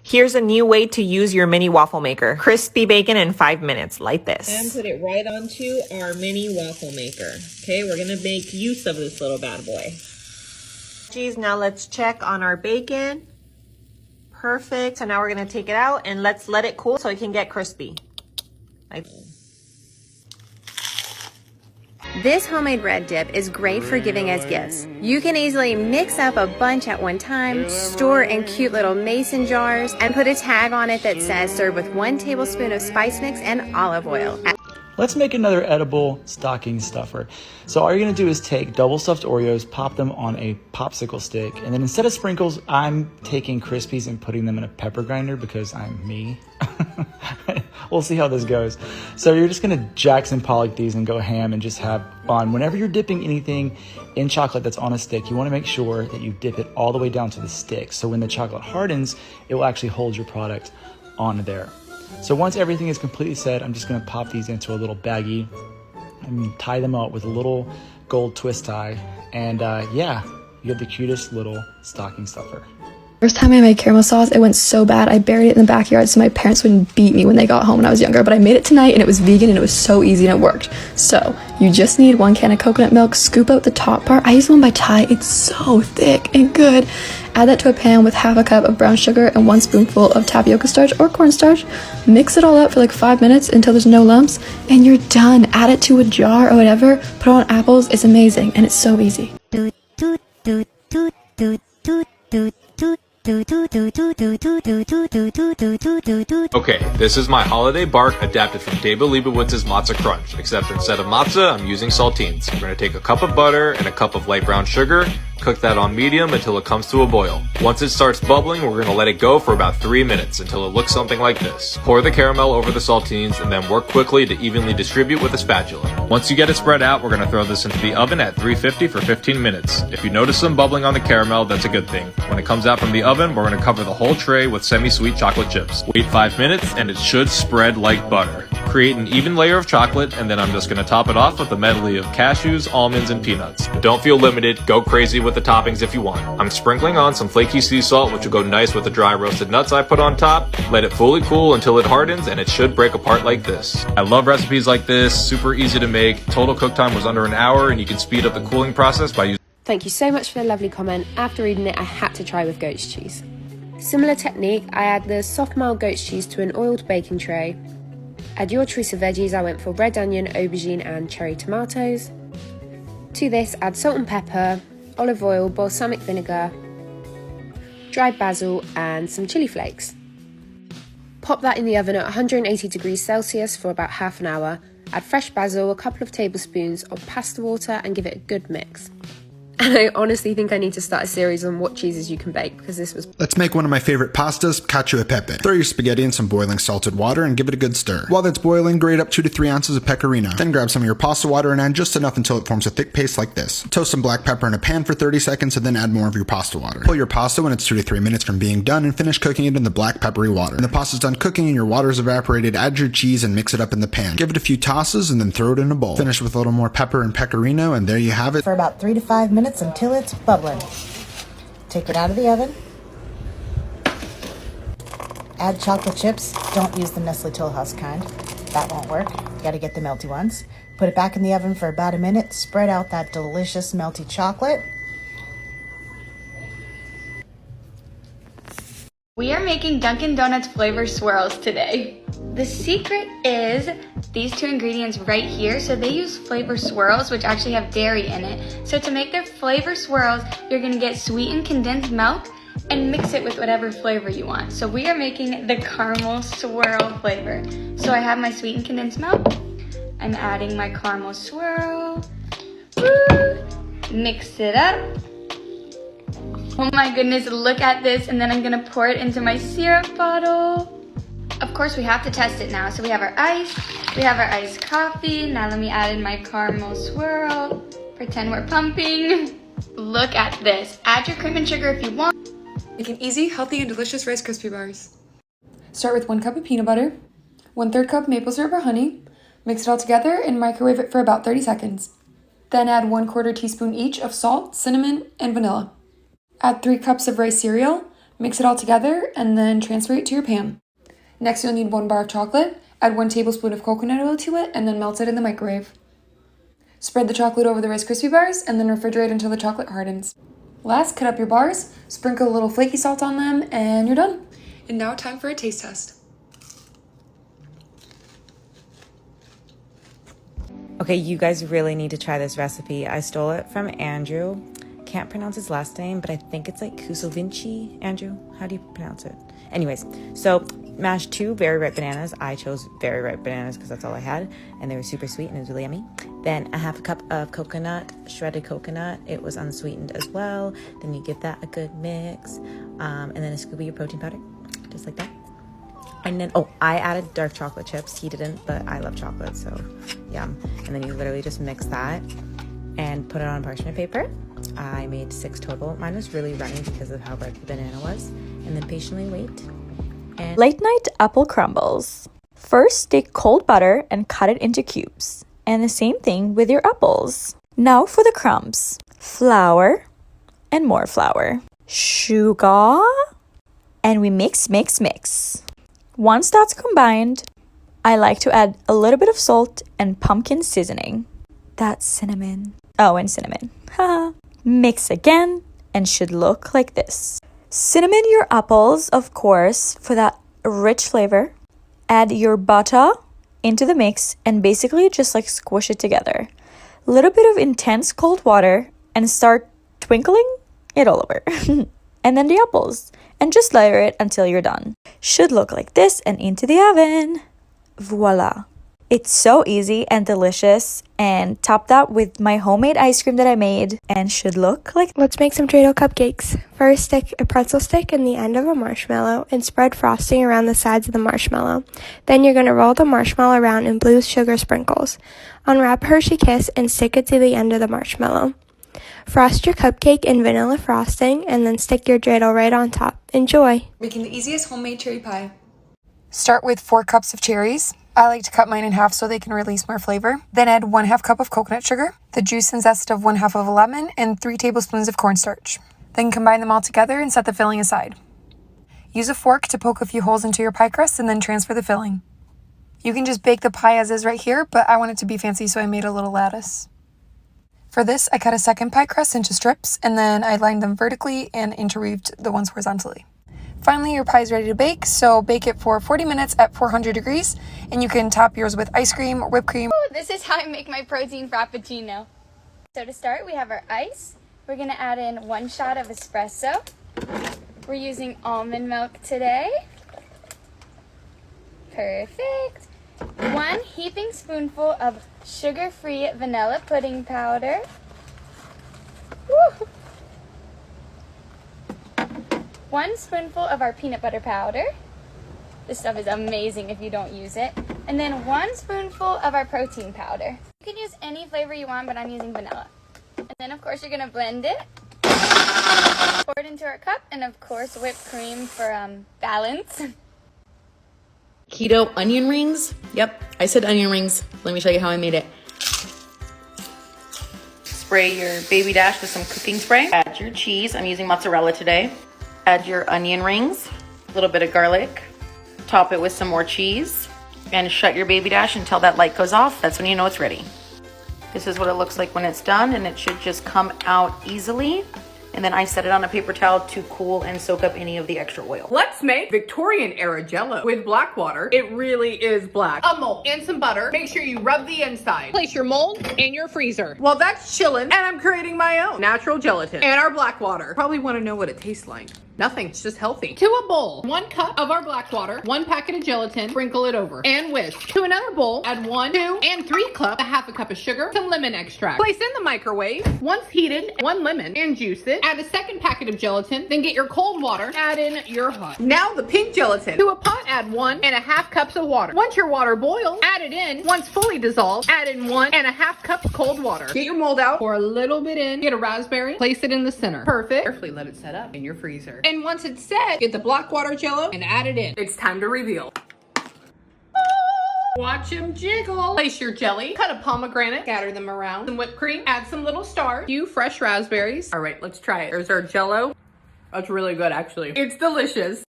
Here's a new way to use your mini waffle maker. Crispy bacon in 5 minutes, like this. And put it right onto our mini waffle maker. Okay, we're gonna make use of this little bad boy. Geez, now let's check on our bacon. Perfect, so now we're gonna take it out and let's let it cool so it can get crispy. This homemade bread dip is great for giving as gifts. You can easily mix up a bunch at one time, store in cute little mason jars, and put a tag on it that says serve with 1 tablespoon of spice mix and olive oil. Let's make another edible stocking stuffer. So all you're gonna do is take double stuffed Oreos, pop them on a popsicle stick, and then instead of sprinkles, I'm taking Krispies and putting them in a pepper grinder because I'm me. We'll see how this goes. So you're just gonna Jackson Pollock these and go ham and just have fun. Whenever you're dipping anything in chocolate that's on a stick, you wanna make sure that you dip it all the way down to the stick. So when the chocolate hardens, it will actually hold your product on there. So once everything is completely set, I'm just gonna pop these into a little baggie and tie them up with a little gold twist tie. And yeah, you have the cutest little stocking stuffer. First time I made caramel sauce, it went so bad. I buried it in the backyard so my parents wouldn't beat me when they got home when I was younger. But I made it tonight and it was vegan and it was so easy and it worked. So you just need 1 can of coconut milk, scoop out the top part. I use one by Thai, it's so thick and good. Add that to a pan with half a cup of brown sugar and 1 spoonful of tapioca starch or cornstarch. Mix it all up for like 5 minutes until there's no lumps and you're done. Add it to a jar or whatever, put it on apples, it's amazing and it's so easy. Okay, this is my holiday bark adapted from David Liebewitz's Matzo Crunch, except instead of matzo, I'm using saltines. We're going to take a cup of butter and a cup of light brown sugar, cook that on medium until it comes to a boil. Once it starts bubbling, we're going to let it go for about 3 minutes until it looks something like this. Pour the caramel over the saltines and then work quickly to evenly distribute with a spatula. Once you get it spread out, we're going to throw this into the oven at 350 for 15 minutes. If you notice some bubbling on the caramel, that's a good thing. When it comes out from the oven, we're going to cover the whole tray with semi-sweet chocolate chips. Wait 5 minutes and it should spread like butter. Create an even layer of chocolate and then I'm just going to top it off with a medley of cashews, almonds, and peanuts. Don't feel limited, go crazy with the toppings if you want. I'm sprinkling on some flaky sea salt, which will go nice with the dry roasted nuts I put on top. Let it fully cool until it hardens and it should break apart like this. I love recipes like this, super easy to make. Total cook time was under an hour and you can speed up the cooling process by using... Thank you so much for the lovely comment. After reading it, I had to try with goat's cheese. Similar technique, I add the soft mild goat's cheese to an oiled baking tray. Add your choice of veggies. I went for red onion, aubergine and cherry tomatoes. To this, add salt and pepper, olive oil, balsamic vinegar, dried basil and some chili flakes. Pop that in the oven at 180 degrees Celsius for about half an hour. Add fresh basil, a couple of tablespoons of pasta water and give it a good mix. And I honestly think I need to start a series on what cheeses you can bake because this was... Let's make one of my favorite pastas, cacio e pepe. Throw your spaghetti in some boiling salted water and give it a good stir. While that's boiling, grate up 2 to 3 ounces of pecorino. Then grab some of your pasta water and add just enough until it forms a thick paste like this. Toast some black pepper in a pan for 30 seconds and then add more of your pasta water. Pull your pasta when it's 2 to 3 minutes from being done and finish cooking it in the black peppery water. When the pasta's done cooking and your water's evaporated, add your cheese and mix it up in the pan. Give it a few tosses and then throw it in a bowl. Finish with a little more pepper and pecorino and there you have it. For about 3 to 5 minutes until it's bubbling. Take it out of the oven. Add chocolate chips. Don't use the Nestle Toll House kind. That won't work. You gotta get the melty ones. Put it back in the oven for about a minute. Spread out that delicious melty chocolate. We are making Dunkin' Donuts flavor swirls today. The secret is these 2 ingredients right here. So they use flavor swirls, which actually have dairy in it. So to make their flavor swirls, you're gonna get sweetened condensed milk and mix it with whatever flavor you want. So we are making the caramel swirl flavor. So I have my sweetened condensed milk. I'm adding my caramel swirl. Woo! Mix it up. Oh my goodness, look at this. And then I'm gonna pour it into my syrup bottle. Of course, we have to test it now. So we have our ice, we have our iced coffee. Now let me add in my caramel swirl. Pretend we're pumping. Look at this. Add your cream and sugar if you want. Making easy, healthy, and delicious Rice Krispie bars. Start with 1 cup of peanut butter, 1/3 cup maple syrup or honey. Mix it all together and microwave it for about 30 seconds. Then add 1/4 teaspoon each of salt, cinnamon, and vanilla. Add 3 cups of rice cereal. Mix it all together and then transfer it to your pan. Next, you'll need 1 bar of chocolate. Add 1 tablespoon of coconut oil to it and then melt it in the microwave. Spread the chocolate over the Rice Krispie bars and then refrigerate until the chocolate hardens. Last, cut up your bars, sprinkle a little flaky salt on them, and you're done. And now time for a taste test. Okay, you guys really need to try this recipe. I stole it from Andrew. Can't pronounce his last name, but I think it's like Kusovinci. Andrew, how do you pronounce it? Anyways, so mash 2 very ripe bananas. I chose very ripe bananas because that's all I had, and they were super sweet and it was really yummy. Then a half a cup of coconut, shredded coconut. It was unsweetened as well. Then you give that a good mix, and then a scoop of your protein powder, just like that. And then, oh, I added dark chocolate chips. He didn't, but I love chocolate, so yum. And then you literally just mix that and put it on parchment paper. I made 6 total. Mine was really runny because of how ripe the banana was. And then patiently wait. And late night apple crumbles. First, take cold butter and cut it into cubes. And the same thing with your apples. Now for the crumbs. Flour and more flour. Sugar. And we mix. Once that's combined, I like to add a little bit of salt and pumpkin seasoning. That's cinnamon. Oh, and cinnamon. Haha. Mix again and should look like this. Cinnamon your apples, of course, for that rich flavor. Add your butter into the mix and basically just like squish it together. A little bit of intense cold water and start twinkling it all over. And then the apples. And just layer it until you're done. Should look like this and into the oven. Voila. It's so easy and delicious, and top that with my homemade ice cream that I made and should look like. Let's make some Jello cupcakes. First, stick a pretzel stick in the end of a marshmallow and spread frosting around the sides of the marshmallow. Then you're going to roll the marshmallow around in blue sugar sprinkles. Unwrap Hershey Kiss and stick it to the end of the marshmallow. Frost your cupcake in vanilla frosting and then stick your dreidel right on top. Enjoy! Making the easiest homemade cherry pie. Start with 4 cups of cherries. I like to cut mine in half so they can release more flavor. Then add 1/2 cup of coconut sugar, the juice and zest of 1/2 of a lemon, and 3 tablespoons of cornstarch. Then combine them all together and set the filling aside. Use a fork to poke a few holes into your pie crust and then transfer the filling. You can just bake the pie as is right here, but I want it to be fancy, so I made a little lattice. For this, I cut a second pie crust into strips, and then I lined them vertically and interweaved the ones horizontally. Finally, your pie is ready to bake, so bake it for 40 minutes at 400 degrees, and you can top yours with ice cream or whipped cream. Ooh, this is how I make my protein frappuccino. So to start, we have our ice. We're gonna add in 1 shot of espresso. We're using almond milk today. Perfect. 1 heaping spoonful of sugar-free vanilla pudding powder. Woo! 1 spoonful of our peanut butter powder. This stuff is amazing if you don't use it. And then 1 spoonful of our protein powder. You can use any flavor you want, but I'm using vanilla. And then of course you're gonna blend it. Pour it into our cup, and of course whipped cream for balance. Keto onion rings. Yep, I said onion rings. Let me show you how I made it. Spray your baby dash with some cooking spray. Add your cheese. I'm using mozzarella today. Add your onion rings, a little bit of garlic. Top it with some more cheese and shut your baby dash until that light goes off. That's when you know it's ready. This is what it looks like when it's done, and it should just come out easily. And then I set it on a paper towel to cool and soak up any of the extra oil. Let's make Victorian era Jello with black water. It really is black. A mold and some butter. Make sure you rub the inside. Place your mold in your freezer. Well, that's chilling, and I'm creating my own natural gelatin and our black water. Probably want to know what it tastes like. Nothing, it's just healthy. To a bowl, 1 cup of our black water, 1 packet of gelatin, sprinkle it over, and whisk. To another bowl, add 1, 2, and 3 cups, a half a cup of sugar, some lemon extract. Place in the microwave. Once heated, 1 lemon, and juice it. Add a second packet of gelatin, then get your cold water, add in your hot. Now the pink gelatin. To a pot, add 1.5 cups of water. Once your water boils, add it in. Once fully dissolved, add in 1.5 cups cold water. Get your mold out, pour a little bit in, get a raspberry, place it in the center. Perfect. Carefully let it set up in your freezer. And once it's set, get the black water Jello and add it in. It's time to reveal. Watch them jiggle. Place your jelly, cut a pomegranate, scatter them around, some whipped cream, add some little stars, a few fresh raspberries. All right, let's try it. There's our Jello. That's really good, actually. It's delicious.